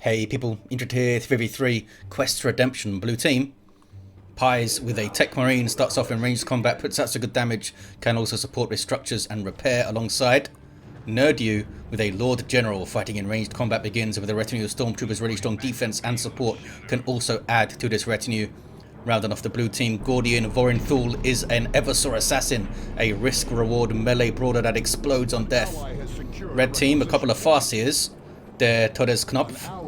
Hey people, Injured here, 3v3, Quest Redemption, blue team. Pies with a Techmarine, starts off in ranged combat, puts out some good damage, can also support with structures and repair alongside. Nerdu with a Lord General, fighting in ranged combat, begins with a retinue of Stormtroopers, really strong defense and support, can also add to this retinue. Rounding off the blue team, Gordian Veorenthul is an Eversor assassin, a risk-reward melee brawler that explodes on death. Red team, a couple of Farseers, their TodesKnopf,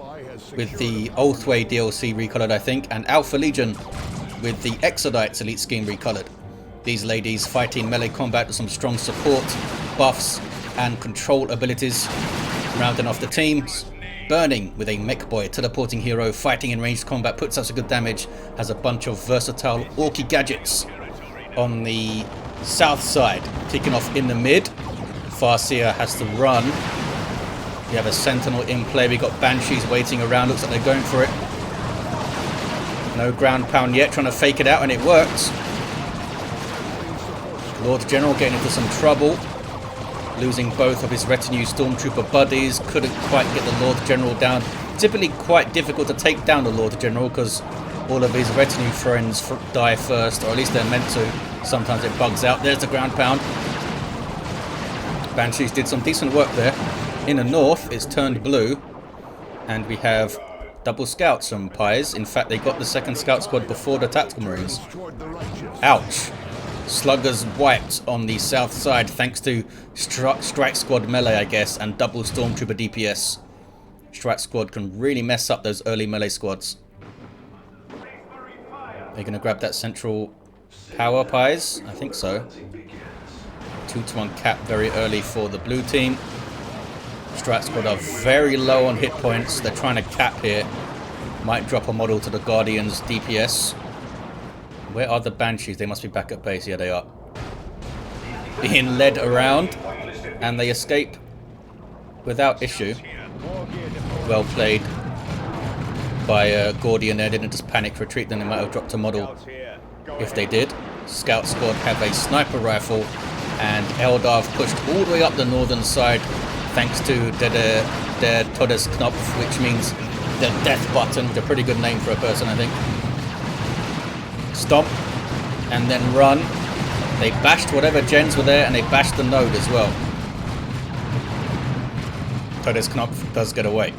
with the Oathway DLC recolored, I think, and AlphaLegion with the Exodites Elite Scheme recolored. These ladies fighting melee combat with some strong support, buffs, and control abilities. Rounding off the teams, Burning with a Mekboy, teleporting hero, fighting in ranged combat, puts out some good damage, has a bunch of versatile orky gadgets. On the south side, kicking off in the mid, Farseer has to run. We have a Sentinel in play, we got Banshees waiting around, looks like they're going for it. No ground pound yet, trying to fake it out, and it works. Lord General getting into some trouble, losing both of his retinue Stormtrooper buddies, couldn't quite get the Lord General down. Typically quite difficult to take down the Lord General because all of his retinue friends die first, or at least they're meant to. Sometimes it bugs out. There's the ground pound. Banshees did some decent work there. In the north, it's turned blue, and we have double scouts from Pies. In fact, they got the second scout squad before the tactical marines. Ouch. Sluggers wiped on the south side thanks to strike squad melee, I guess, and double stormtrooper DPS. Strike squad can really mess up those early melee squads. They're going to grab that central power, Pies? I think so. 2-to-1 cap very early for the blue team. Strat squad are very low on hit points. They're trying to cap here. Might drop a model to the Guardian's DPS. Where are the Banshees? They must be back at base. Yeah, they are. Being led around. And they escape without issue. Well played by Gordian there. Didn't just panic retreat. Then they might have dropped a model if they did. Scout squad have a sniper rifle. And Eldar have pushed all the way up the northern side. Thanks to their TodesKnopf, which means the death button, which is a pretty good name for a person, I think. Stomp, and then run. They bashed whatever gens were there, and they bashed the node as well. TodesKnopf does get away.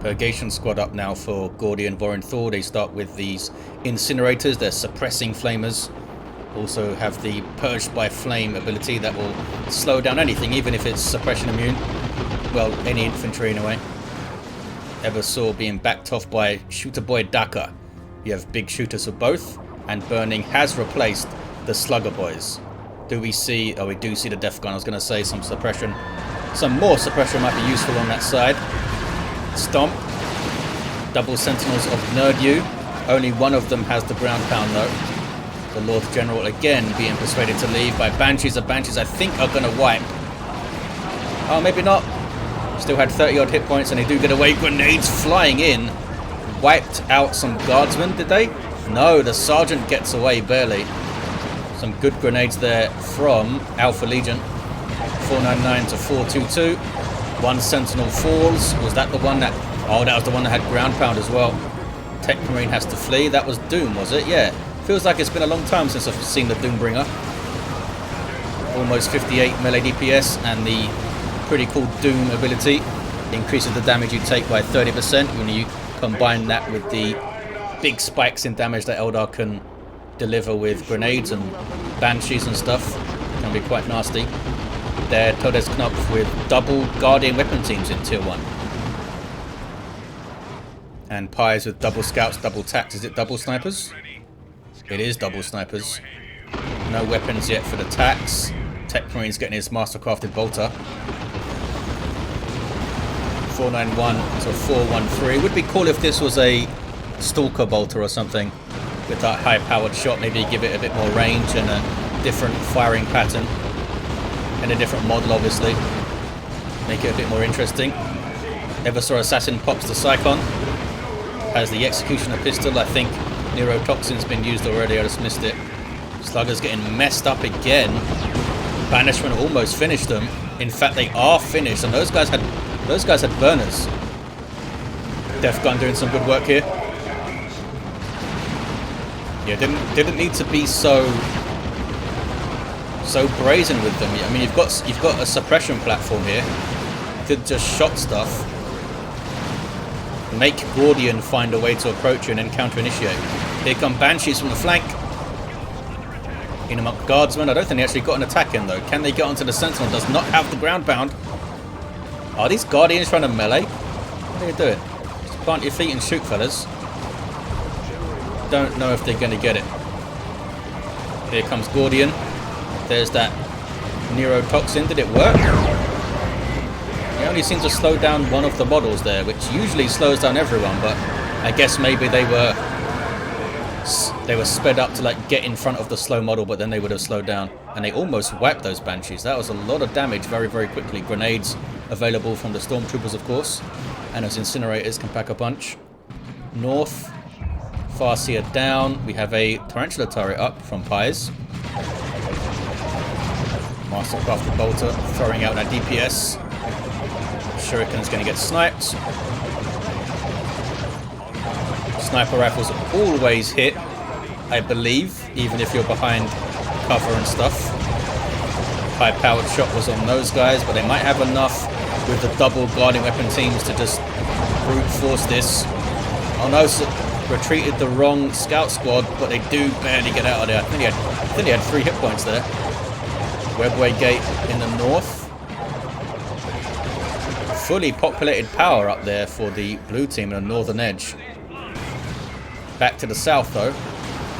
Purgation squad up now for Gordian Veorenthul. They start with these incinerators, they're suppressing flamers. Also have the Purged by Flame ability that will slow down anything, even if it's suppression immune. Well, any infantry in a way. Eversor being backed off by Shooter Boy Daka. You have big shooters for both, and Burning has replaced the Slugger Boys. Do we see... oh, we do see the Death Gun. I was going to say some suppression. Some more suppression might be useful on that side. Stomp. Double Sentinels of Nerdu. Only one of them has the ground pound though. The Lord General again being persuaded to leave by Banshees. The Banshees, I think, are going to wipe. Oh, maybe not. Still had 30 odd hit points and they do get away. Grenades flying in. Wiped out some guardsmen, did they? No, the sergeant gets away barely. Some good grenades there from AlphaLegion. 499 to 422. One Sentinel falls. Was that the one that... oh, that was the one that had ground pound as well. Techmarine has to flee. That was Doom, was it? Yeah. Feels like it's been a long time since I've seen the Doombringer. Almost 58 melee DPS, and the pretty cool Doom ability increases the damage you take by 30% when you combine that with the big spikes in damage that Eldar can deliver with grenades and Banshees and stuff. Can be quite nasty. They're TodesKnopf with double Guardian weapon teams in tier 1. And Pies with double scouts, double tacs. Is it double snipers? It is double snipers. No weapons yet for the tacs. Techmarine's getting his mastercrafted bolter. 491 to 413. Would be cool if this was a stalker bolter or something with that high-powered shot. Maybe give it a bit more range and a different firing pattern and a different model, obviously. Make it a bit more interesting. Eversor Assassin pops the Psychon. Has the Executioner pistol, I think. Neurotoxin's been used already, I just missed it. Slugger's getting messed up again. Banishment almost finished them. In fact, they are finished, and those guys had Those guys had burners. Def Gun doing some good work here. Yeah, didn't need to be so brazen with them. I mean, you've got a suppression platform here. You could just shot stuff. Make Gordian find a way to approach you and then counter-initiate. Here come Banshees from the flank. In among Guardsmen. I don't think they actually got an attack in though. Can they get onto the Sentinel? Does not have the ground pound. Are these Guardians trying to melee? What are you doing? Just plant your feet and shoot, fellas. Don't know if they're going to get it. Here comes Gordian. There's that neurotoxin. Did it work? It only seems to slow down one of the models there, which usually slows down everyone, but I guess maybe they were sped up to like get in front of the slow model, but then they would have slowed down. And they almost wiped those Banshees. That was a lot of damage very, very quickly. Grenades available from the Stormtroopers, of course. And those incinerators can pack a punch. North. Farseer down. We have a Tarantula turret up from Pies. Mastercrafted Bolter throwing out that DPS. Shuriken's going to get sniped. Sniper rifles always hit, I believe, even if you're behind cover and stuff. High-powered shot was on those guys, but they might have enough with the double guarding weapon teams to just brute force this. Oh no, so retreated the wrong scout squad, but they do barely get out of there. I think they had 3 hit points there. Mekboy gate in the north. Fully populated power up there for the blue team on the northern edge. Back to the south though,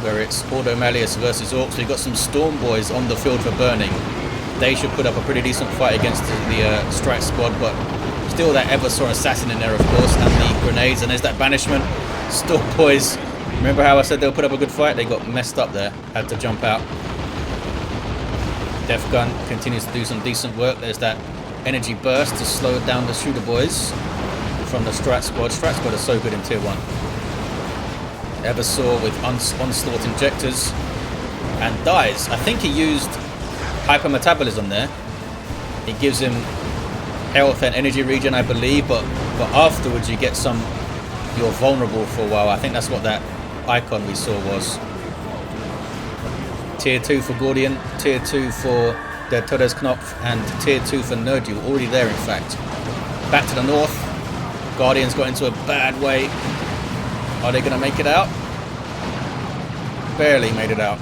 where it's Ordo Malleus versus Orcs. We've got some Storm Boys on the field for burning. They should put up a pretty decent fight against the strike squad, but still that Eversor assassin in there, of course, and the grenades. And there's that banishment. Storm Boys. Remember how I said they'll put up a good fight? They got messed up there. Had to jump out. Def Gun continues to do some decent work. There's that energy burst to slow down the shooter boys from the Strat Squad. Strat Squad are so good in Tier 1. Eversor with onslaught injectors and dies. I think he used hypermetabolism there. It gives him health and energy regen, I believe, but afterwards you get some, you're vulnerable for a while. I think that's what that icon we saw was. Tier 2 for Gordian, Tier 2 for the TodesKnopf, and Tier 2 for Nerdu. Already there, in fact. Back to the north. Guardians got into a bad way. Are they going to make it out? Barely made it out.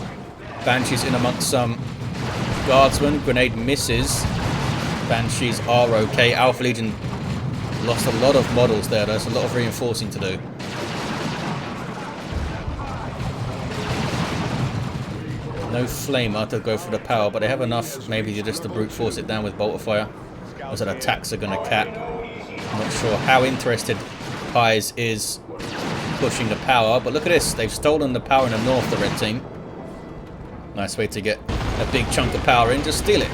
Banshees in amongst some Guardsmen. Grenade misses. Banshees are okay. AlphaLegion lost a lot of models there. There's a lot of reinforcing to do. No flamer to go for the power, but they have enough maybe just to brute force it down with bolter fire. Those attacks are going to cap. I'm not sure how interested Pies is pushing the power, but look at this. They've stolen the power in the north, the red team. Nice way to get a big chunk of power in. Just steal it.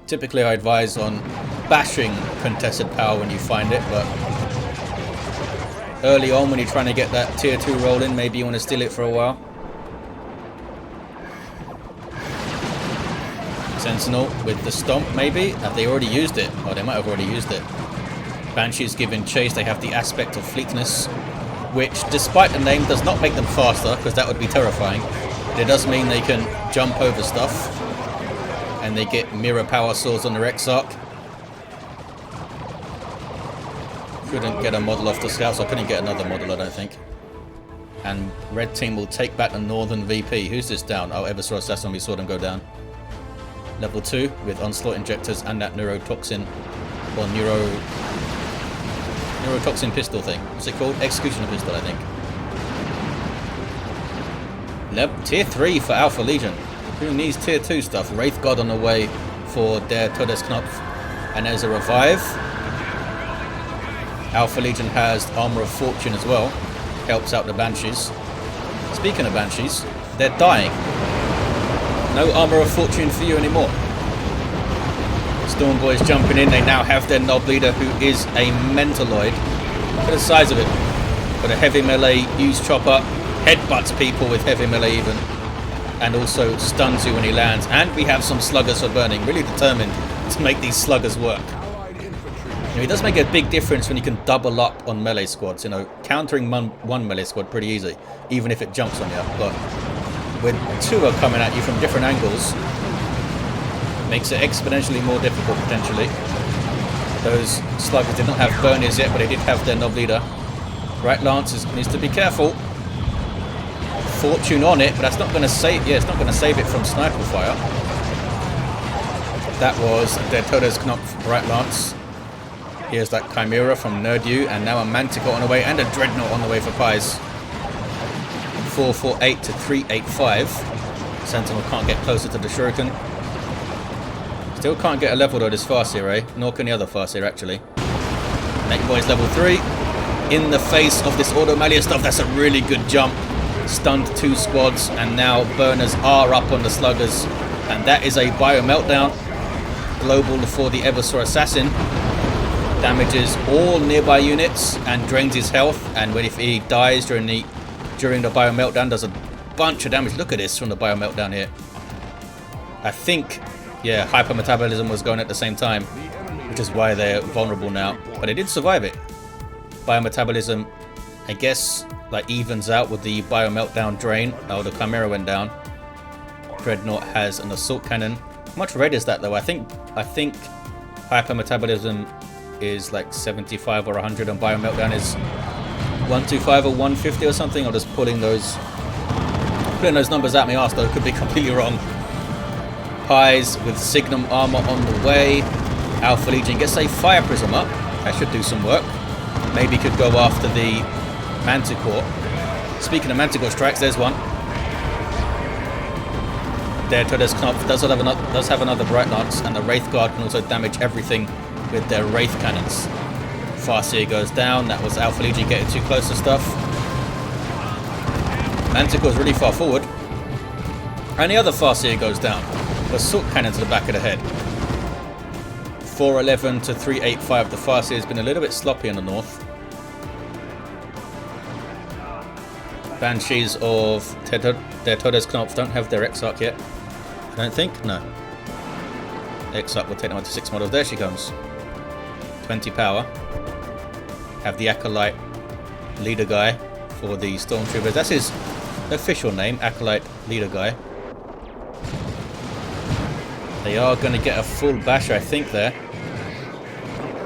Typically I advise on bashing contested power when you find it, but early on when you're trying to get that tier 2 roll in, maybe you want to steal it for a while. Sentinel with the stomp, maybe? Have they already used it? Oh, they might have already used it. Banshees giving chase. They have the aspect of fleetness, which, despite the name, does not make them faster, because that would be terrifying. But it does mean they can jump over stuff, and they get mirror power swords on their X-Arc. Couldn't get a model off the scouts. I couldn't get another model, I don't think. And red team will take back the northern VP. Who's this down? Oh, Eversor Assassin. We saw them go down. Level 2 with onslaught injectors and that neurotoxin or neurotoxin pistol thing. What's it called? Executioner pistol, I think. Tier 3 for AlphaLegion. Who needs tier 2 stuff? Wraith God on the way for their TodesKnopf. And there's a revive. AlphaLegion has Armor of Fortune as well. Helps out the Banshees. Speaking of Banshees, they're dying. No Armor of Fortune for you anymore. Storm Boys jumping in. They now have their Nob Leader, who is a Mentaloid. Look at the size of it. Got a heavy melee, use chopper, headbutts people with heavy melee even. And also stuns you when he lands. And we have some sluggers for burning. Really determined to make these sluggers work. You know, it does make a big difference when you can double up on melee squads. You know, countering one melee squad pretty easy, even if it jumps on you. But when two are coming at you from different angles, makes it exponentially more difficult potentially. Those sluggers did not have burners yet, but they did have their Nob leader. Right Lance needs to be careful. Fortune on it, but that's not going to save. Yeah, it's not going to save it from sniper fire. That was their TodesKnopf Right Lance. Here's that Chimera from Nerdu, and now a Manticore on the way, and a Dreadnought on the way for Pies. 448 to 385. Sentinel can't get closer to the Shuriken. Still can't get a level though, this Farseer, eh? Nor can the other Farseer, actually. Mekboy's level 3. In the face of this Ordo Malleus stuff, that's a really good jump. Stunned 2 squads, and now burners are up on the sluggers. And that is a Bio Meltdown. Global for the Eversor Assassin. Damages all nearby units and drains his health. And if he dies during the Bio Meltdown, does a bunch of damage. Look at this from the Bio Meltdown here. I think... yeah, hypermetabolism was going at the same time, which is why they're vulnerable now. But they did survive it. Biometabolism, I guess, like evens out with the Bio Meltdown drain. Oh, the Chimera went down. Dreadnought has an assault cannon. How much red is that though? I think hypermetabolism is like 75 or 100, and Bio Meltdown is 125 or 150 or something. I'm just pulling those numbers out my arse though. Could be completely wrong. Pies with Signum armor on the way. AlphaLegion gets a Fire Prism up. That should do some work. Maybe could go after the Manticore. Speaking of Manticore strikes, there's one. There, TodesKnopf does have another Bright Lance, and the Wraith Guard can also damage everything with their Wraith Cannons. Farseer goes down. That was AlphaLegion getting too close to stuff. Manticore's really far forward. And the other Farseer goes down. Assault cannon to the back of the head. 411 to 385. The Farseer has been a little bit sloppy in the north. Banshees of their TodesKnopf don't have their Exarch yet. I don't think. No. Exarch will take them up to 6 models. There she comes. 20 power. Have the Acolyte leader guy for the Stormtroopers. That's his official name, Acolyte leader guy. They are going to get a full basher, I think, there.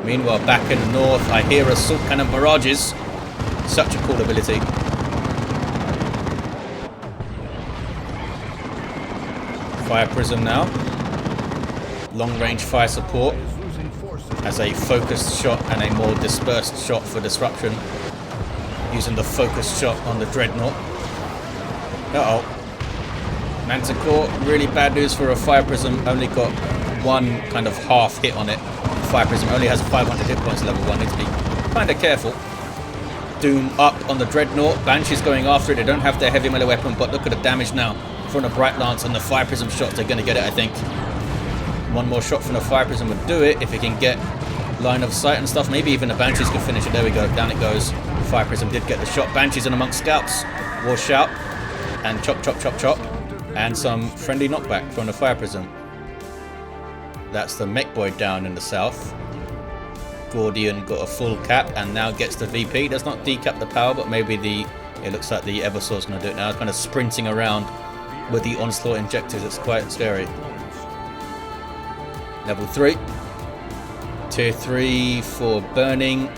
Meanwhile, back in the north, I hear assault cannon barrages. Such a cool ability. Fire Prism now. Long range fire support. As a focused shot and a more dispersed shot for disruption. Using the focused shot on the Dreadnought. Uh-oh. Manticore, really bad news for a Fire Prism. Only got one kind of half hit on it. Fire Prism only has 500 hit points level 1. Need to be kind of careful. Doom up on the Dreadnought. Banshee's going after it. They don't have their heavy melee weapon, but look at the damage now from the Bright Lance and the Fire Prism shots. They're going to get it, I think. One more shot from the Fire Prism would do it if it can get line of sight and stuff. Maybe even the Banshees can finish it. There we go. Down it goes. Fire Prism did get the shot. Banshees in amongst scouts. War shout. And chop, chop, chop, chop. And some friendly knockback from the Fire Prism. That's the Mekboy down in the south. Gordian got a full cap and now gets the VP. Does not decap the power, but maybe it looks like the Eversor's going to do it now. It's kind of sprinting around with the Onslaught injectors. It's quite scary. Level 3. Tier 3 for burning.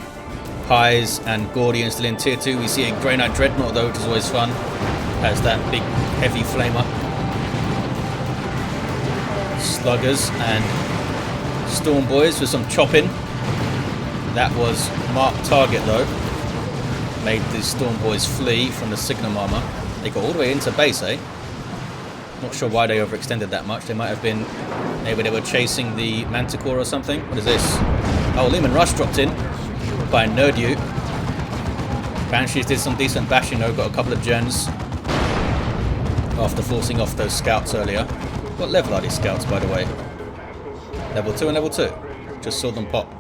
Pies and Gordian still in tier 2. We see a Grey Knight Dreadnought though, which is always fun. Has that big heavy flamer. Sluggers and Storm Boys with some chopping. That was marked target though. Made the Storm Boys flee from the Signum armor. They got all the way into base, eh? Not sure why they overextended that much. They might have been... maybe they were chasing the Manticore or something. What is this? Oh, Lehman Rush dropped in by Nerdu. Banshees did some decent bashing though. Got a couple of gens after forcing off those scouts earlier. What level are these scouts, by the way? Level 2 and level 2. Just saw them pop.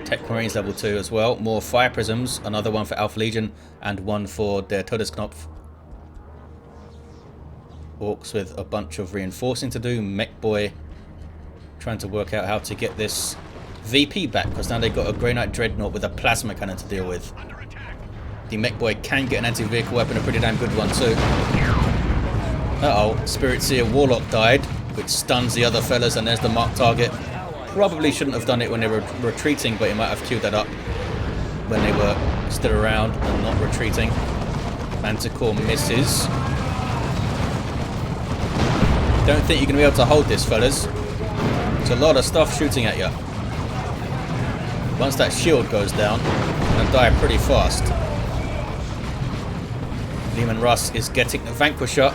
Techmarine's level 2 as well. More Fire Prisms. Another one for AlphaLegion and one for their TodesKnopf. Orcs with a bunch of reinforcing to do. Mekboy trying to work out how to get this VP back, because now they've got a Grey Knight Dreadnought with a plasma cannon to deal with. The Mekboy can get an anti-vehicle weapon, a pretty damn good one too. Uh-oh, Spirit Seer Warlock died, which stuns the other fellas, and there's the marked target. Probably shouldn't have done it when they were retreating, but he might have queued that up when they were stood around and not retreating. Manticore misses. Don't think you're going to be able to hold this, fellas. There's a lot of stuff shooting at you. Once that shield goes down, you're going to die pretty fast. Lehman Russ is getting the Vanquisher.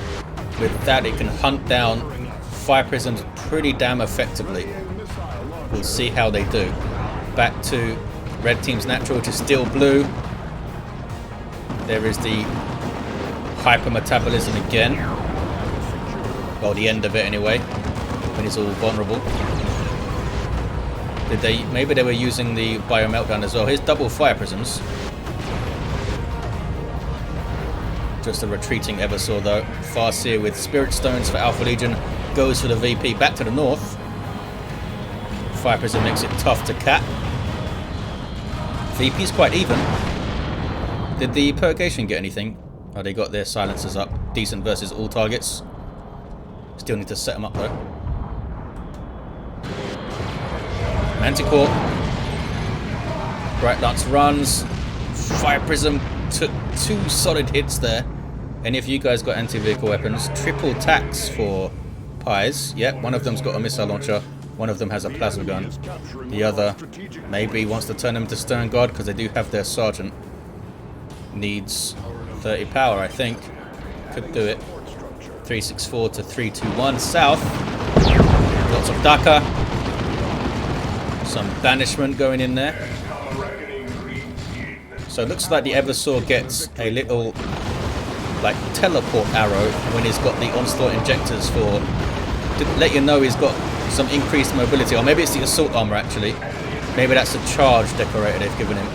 With that, it can hunt down Fire Prisms pretty damn effectively. We'll see how they do. Back to red team's natural, which is still blue. There is the hypermetabolism again. Well, the end of it anyway, when it's all vulnerable. Did they? Maybe they were using the Bio Meltdown as well. Here's double Fire Prisms. Just a retreating Eversor though. Farseer with Spirit Stones for AlphaLegion goes for the VP back to the north. Fire Prism makes it tough to cap. VP's quite even. Did the Purgation get anything? Oh, they got their silencers up. Decent versus all targets. Still need to set them up though. Manticore. Bright Lance runs. Fire Prism took 2 solid hits there. Any of you guys got anti-vehicle weapons? Triple tax for Pies. Yep, one of them's got a missile launcher. One of them has a plasma gun. The other maybe wants to turn them to Stern Guard because they do have their sergeant. Needs 30 power, I think. Could do it. 364 to 321 south. Lots of Daka. Some banishment going in there. So it looks like the Eversor gets a little like teleport arrow when he's got the onslaught injectors for to let you know he's got some increased mobility, or maybe it's the assault armor actually. Maybe that's a charge decorator they've given him.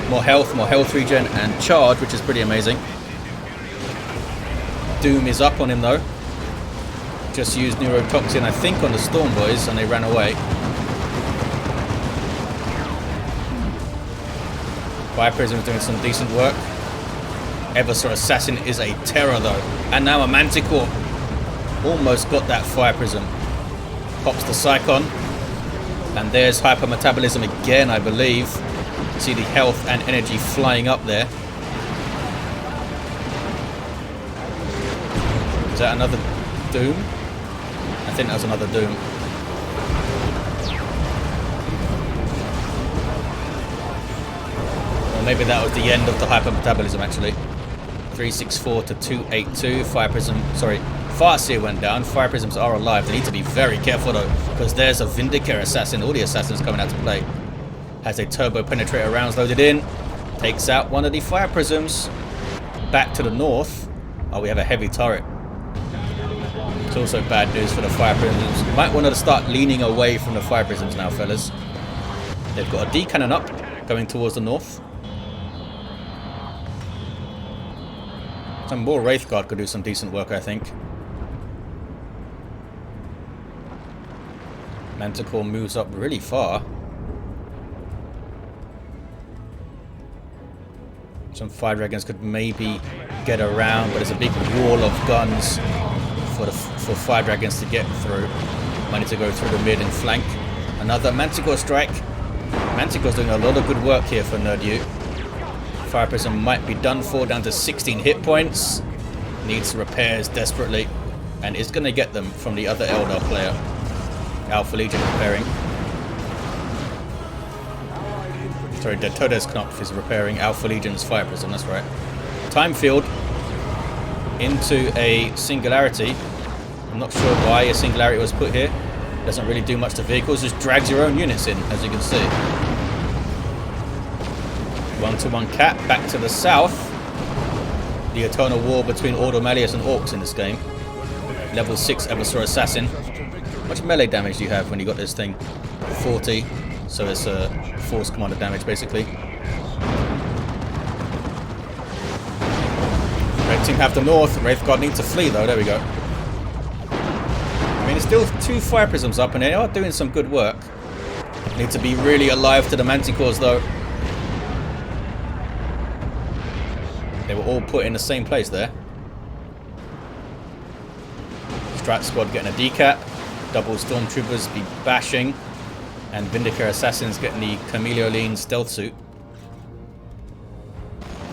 More health regen, and charge, which is pretty amazing. Doom is up on him though. Just used Neurotoxin, I think, on the Storm Boys, and they ran away. Fire Prism is doing some decent work. Eversor Assassin is a terror though. And now a Manticore. Almost got that Fire Prism. Pops the Psychon. And there's Hypermetabolism again, I believe. See the health and energy flying up there. Is that another Doom? I think that was another Doom. Or maybe that was the end of the Hypermetabolism actually. 364 to 282. Fire Prism, sorry, Farseer went down. Fire Prisms are alive. They need to be very careful though, because there's a Vindicare Assassin. All the assassins coming out to play. Has a Turbo Penetrator rounds loaded in. Takes out one of the Fire Prisms. Back to the north. Oh, we have a heavy turret. It's also bad news for the Fire Prisms. You might want to start leaning away from the Fire Prisms now, fellas. They've got a D cannon up, going towards the north. Some more Wraithguard could do some decent work, I think. Manticore moves up really far. Some Fire Dragons could maybe get around, but there's a big wall of guns for Fire Dragons to get through. Might need to go through the mid and flank. Another Manticore strike. Manticore's doing a lot of good work here for NerdU. Fire Prism might be done for, down to 16 hit points. Needs repairs desperately, and is going to get them from the other Eldar player. AlphaLegion repairing. Sorry, the TodesKnopf is repairing AlphaLegion's Fire Prism, that's right. Time Field into a Singularity. I'm not sure why a Singularity was put here. Doesn't really do much to vehicles, just drags your own units in, as you can see. 1-to-1 cap back to the south. The eternal war between Ordo, Malleus and Orcs in this game. Level 6 Eversor Assassin. How much melee damage do you have when you got this thing? 40. So it's a force commander damage basically. Red team have the north. Wraithguard need to flee though. There we go. mean, there's still 2 fire prisms up and they are doing some good work. Need to be really alive to the manticores though. They were all put in the same place there. Strat squad getting a decat. Double stormtroopers be bashing. And Vindicator assassins getting the Chameleoline stealth suit.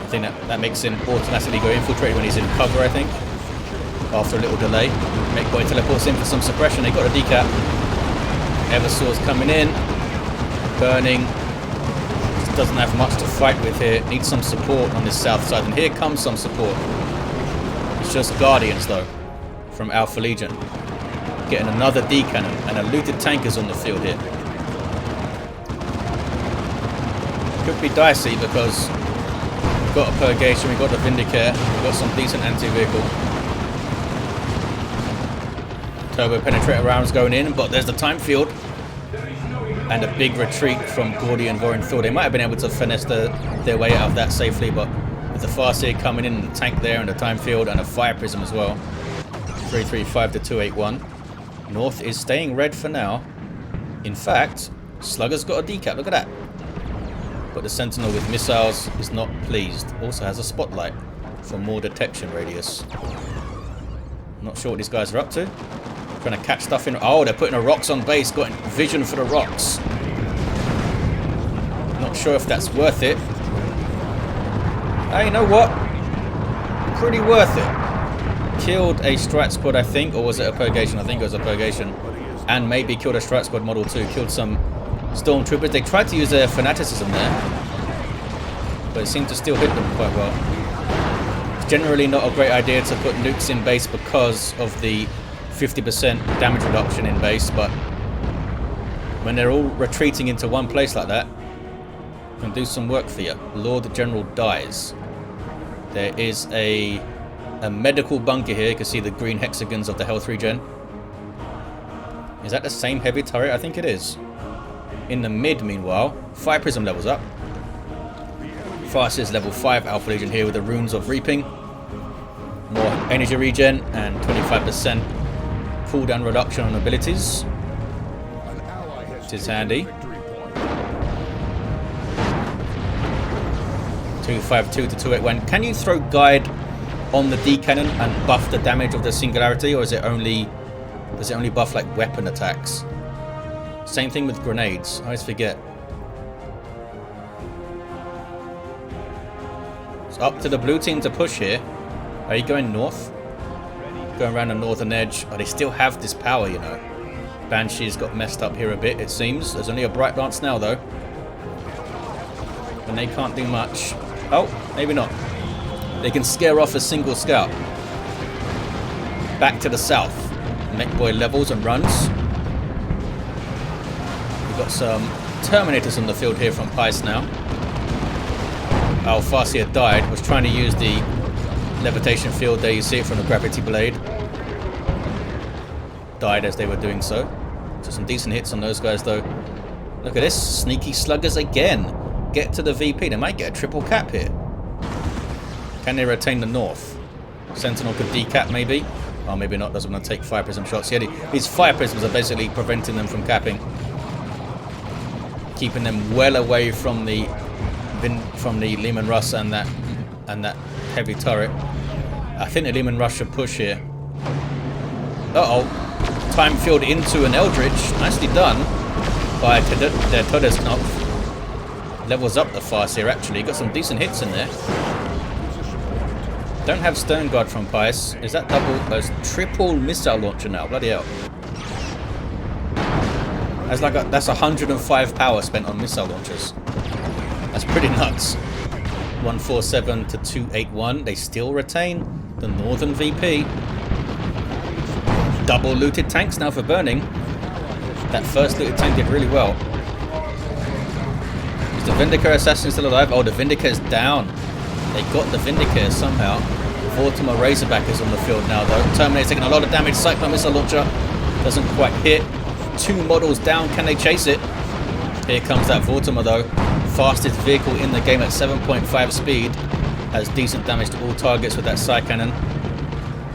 I think that makes him automatically go infiltrate when he's in cover, I think. After a little delay. Mekboy teleports in for some suppression. They got a decat. Eversor's coming in. Burning. Just doesn't have much to fight with here. Needs some support on this south side. And here comes some support. It's just Guardians though. From AlphaLegion. Getting another D-cannon. And a looted tank is on the field here. Could be dicey because we've got a Purgation, we've got the Vindicator, we've got some decent anti-vehicle. Turbo penetrator rounds going in, but there's the time field. And a big retreat from Gordian Veorenthul. They might have been able to finesse their way out of that safely, but with the Farseer coming in and the tank there and the time field and a fire prism as well. 335 to 281. North is staying red for now. In fact, Slugger's got a decat, look at that. But the Sentinel with missiles is not pleased. Also has a spotlight for more detection radius. Not sure what these guys are up to. Trying to catch stuff in. Oh, they're putting the rocks on base. Got vision for the rocks. Not sure if that's worth it. Hey, you know what? Pretty worth it. Killed a Strat Squad, I think. Or was it a Purgation? I think it was a Purgation. And maybe killed a Strat Squad Model 2. Killed some Stormtroopers. They tried to use their fanaticism there, but it seemed to still hit them quite well. It's generally not a great idea to put nukes in base because of the 50% damage reduction in base, but when they're all retreating into one place like that, it can do some work for you. Lord General dies. There is a medical bunker here. You can see the green hexagons of the health regen. Is that the same heavy turret? I think it is. In the mid, meanwhile, Fire Prism levels up. Farseer's level 5 AlphaLegion here with the Runes of Reaping. More energy regen and 25% cooldown reduction on abilities. Which is handy. 252 to 281. Can you throw Guide on the D-cannon and buff the damage of the Singularity, or is it only does it only buff like weapon attacks? Same thing with grenades. I always forget. It's up to the blue team to push here. Are you going north? Going around the northern edge. Oh, they still have this power, you know. Banshee's got messed up here a bit, it seems. There's only a Bright Lance now, though. And they can't do much. Oh, maybe not. They can scare off a single scout. Back to the south. Mekboy levels and runs. Got some Terminators on the field here from Pice now. Farseer died. Was trying to use the levitation field there. You see it from the gravity blade. Died as they were doing so. So some decent hits on those guys though. Look at this. Sneaky sluggers again. Get to the VP. They might get a triple cap here. Can they retain the north? Sentinel could decap maybe. Oh, maybe not. Doesn't want to take Fire Prism shots. Yeah, these Fire Prisms are basically preventing them from capping. Keeping them well away from the Lehman Russ and that heavy turret. I think the Lehman Russ should push here. Uh-oh. Time field into an Eldritch. Nicely done by their TodesKnopf. Levels up the Farseer actually. Got some decent hits in there. Don't have Stone Guard from Pice. Is that triple missile launcher now? Bloody hell. That's 105 power spent on missile launchers. That's pretty nuts. 147 to 281. They still retain the northern VP. Double looted tanks now for burning. That first looted tank did really well. Is the Vindicator assassin still alive? Oh, the Vindicator's down. They got the Vindicator somehow. Vortimer Razorback is on the field now though. Terminator's taking a lot of damage. Cyclone missile launcher doesn't quite hit. 2 models down. Can they chase it? Here comes that Vortimer though. Fastest vehicle in the game at 7.5 speed. Has decent damage to all targets with that side cannon.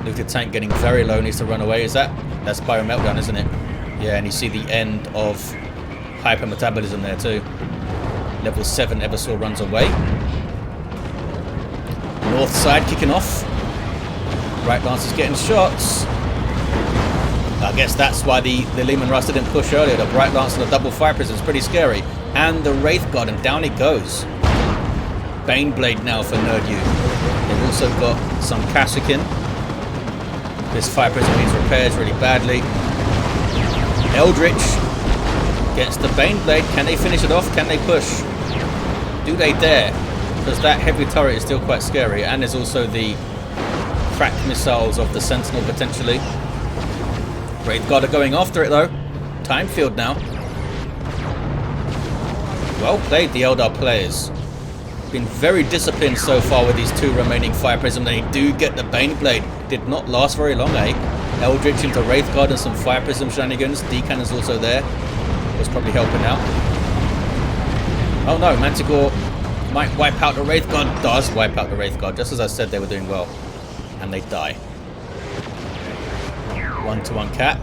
Looted tank getting very low, needs to run away. That's Bio Meltdown, isn't it? Yeah, and you see the end of hypermetabolism there too. Level 7 Eversor runs away. North side kicking off. Right Lancer's getting shots. I guess that's why the Lehman Russ didn't push earlier. The Bright Lance and the double fire prism is pretty scary. And the Wraith Guard, and down it goes. Baneblade now for Nerd U. They've also got some Kashyyykin. This fire prism needs repairs really badly. Eldritch gets the Baneblade. Can they finish it off? Can they push? Do they dare? Because that heavy turret is still quite scary. And there's also the cracked missiles of the Sentinel potentially. Wraith Guard are going after it though. Time field now. Well played, the Eldar players. Been very disciplined so far with these 2 remaining fire prism. They do get the Baneblade. Did not last very long, eh? Eldritch into Wraith Guard and some fire prism shenanigans. D-Cannon's also there. Was probably helping out. Oh no, Manticore might wipe out the Wraith Guard. Does wipe out the Wraith Guard. Just as I said, they were doing well. And they die. 1-to-1 cap.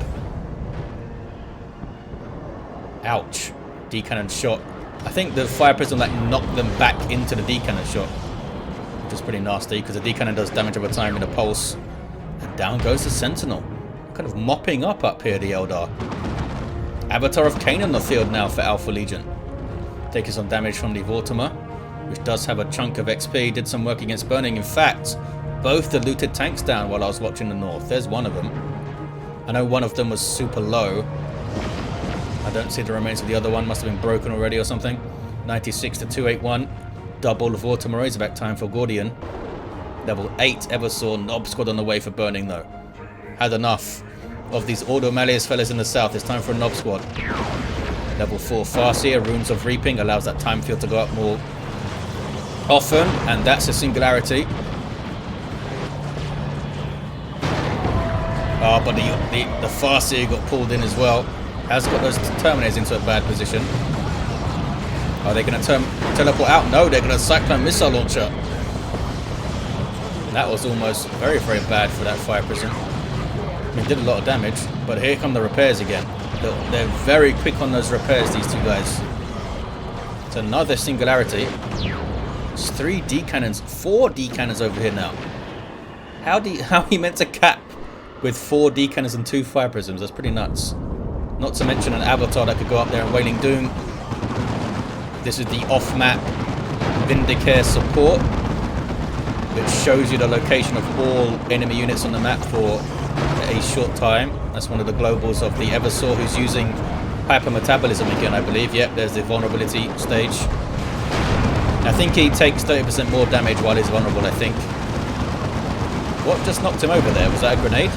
Ouch. D-Cannon shot. I think the fire prism like knocked them back into the D-Cannon shot. Which is pretty nasty because the D-Cannon does damage over time in a pulse. And down goes the Sentinel. Kind of mopping up here, the Eldar. Avatar of Cain on the field now for AlphaLegion. Taking some damage from the Vortimer, which does have a chunk of XP. Did some work against burning. In fact, both the looted tanks down while I was watching the north. There's one of them. I know one of them was super low. I don't see the remains of the other one. Must have been broken already or something. 96 to 281. Double Vortimer Razorback time for Gordian. Level 8 Eversor. Knob Squad on the way for burning though. Had enough of these Ordo Malleus fellas in the south. It's time for a Knob Squad. Level 4 Farseer. Runes of Reaping allows that time field to go up more often. And that's a singularity. Oh, but the Farseer got pulled in as well. Has got those Terminators into a bad position. Are they going to teleport out? No, they're going to Cyclone Missile Launcher. That was almost very, very bad for that fire prism. It did a lot of damage, but here come the repairs again. They're very quick on those repairs, these 2 guys. It's another singularity. It's 3 D-Cannons, 4 D-Cannons over here now. How are you meant to cap with 4 D-Cannons and 2 fire prisms? That's pretty nuts. Not to mention an Avatar that could go up there and Wailing Doom. This is the off-map Vindicare support, which shows you the location of all enemy units on the map for a short time. That's one of the globals of the Eversor, who's using hypermetabolism again, I believe. Yep, there's the vulnerability stage. I think he takes 30% more damage while he's vulnerable, I think. What just knocked him over there? Was that a grenade?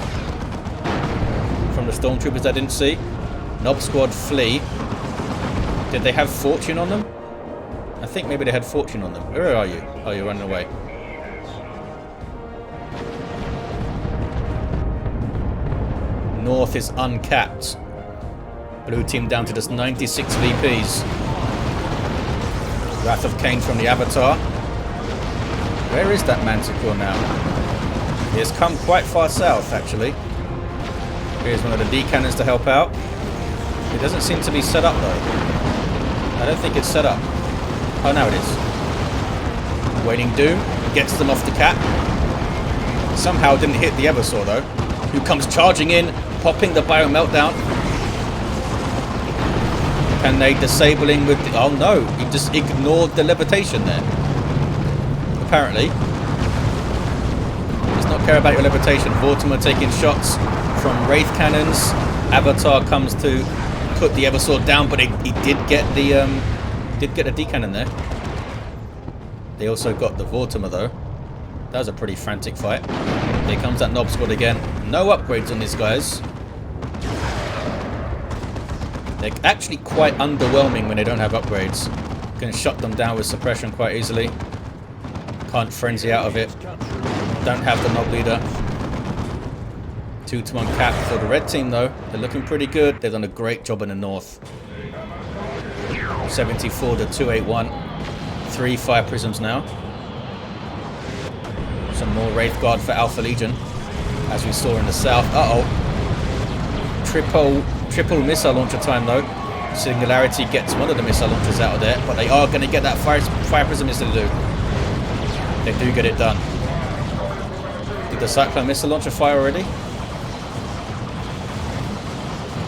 From the Stormtroopers I didn't see. Knob Squad flee. Did they have Fortune on them? I think maybe they had Fortune on them. Where are you? Oh, you're running away. North is uncapped. Blue team down to just 96 VPs. Wrath of Cain from the Avatar. Where is that Manticore now? He has come quite far south, actually. Here's one of the D-Cannons to help out. It doesn't seem to be set up, though. I don't think it's set up. Oh, now it is. Wailing Doom gets them off the cap. Somehow didn't hit the Eversor, though, who comes charging in, popping the Bio Meltdown. Can they disable him with the... Oh, no. He just ignored the levitation there. Apparently. Does not care about your levitation. Vortimer taking shots from Wraith Cannons. Avatar comes to put the Eversor down, but he did get the D-Cannon there. They also got the Vortimer, though. That was a pretty frantic fight. Here comes that Knob Squad again. No upgrades on these guys. They're actually quite underwhelming when they don't have upgrades. Can shut them down with suppression quite easily. Can't frenzy out of it. Don't have the Knob Leader. 2-to-1 cap for the red team, though. They're looking pretty good. They've done a great job in the north. 74 to 281. 3 fire prisms now. Some more Wraith Guard for AlphaLegion. as we saw in the south. Uh-oh. Triple missile launcher time, though. Singularity gets one of the missile launchers out of there, but they are going to get that fire prism missile to do. They do get it done. Did the Cyclone missile launcher fire already?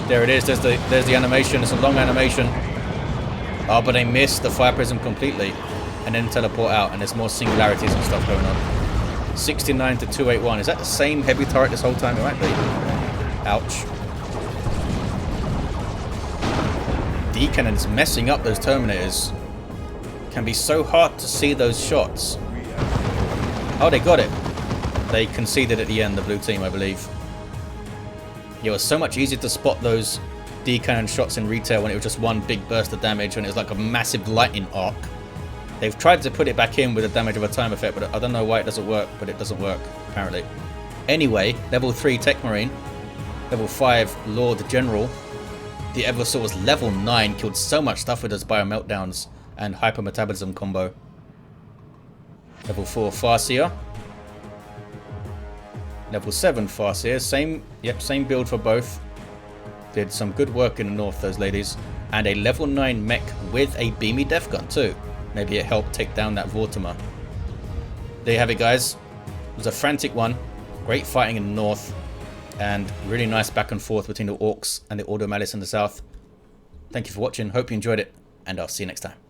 There it is. There's the animation. It's a long animation. Oh, but they missed the fire prism completely, and then teleport out. And there's more singularities and stuff going on. 69 to 281. Is that the same heavy turret this whole time? It might be. Ouch. D-cannons messing up those Terminators. Can be so hard to see those shots. Oh, they got it. They conceded at the end, the blue team, I believe. It was so much easier to spot those D-cannon shots in retail when it was just one big burst of damage, when it was like a massive lightning arc. They've tried to put it back in with the damage of a time effect, but I don't know why it doesn't work, but it doesn't work, apparently. Anyway, level 3 Techmarine, level 5 Lord General. The Eversor was level 9, killed so much stuff with those biomeltdowns and hypermetabolism combo. Level 4 Farseer. Level 7 Farseer, same build for both. Did some good work in the north, those ladies. And a level 9 mech with a beamy death gun too. Maybe it helped take down that Vortimer. There you have it, guys. It was a frantic one. Great fighting in the north. And really nice back and forth between the Orcs and the Ordo Malleus in the south. Thank you for watching. Hope you enjoyed it. And I'll see you next time.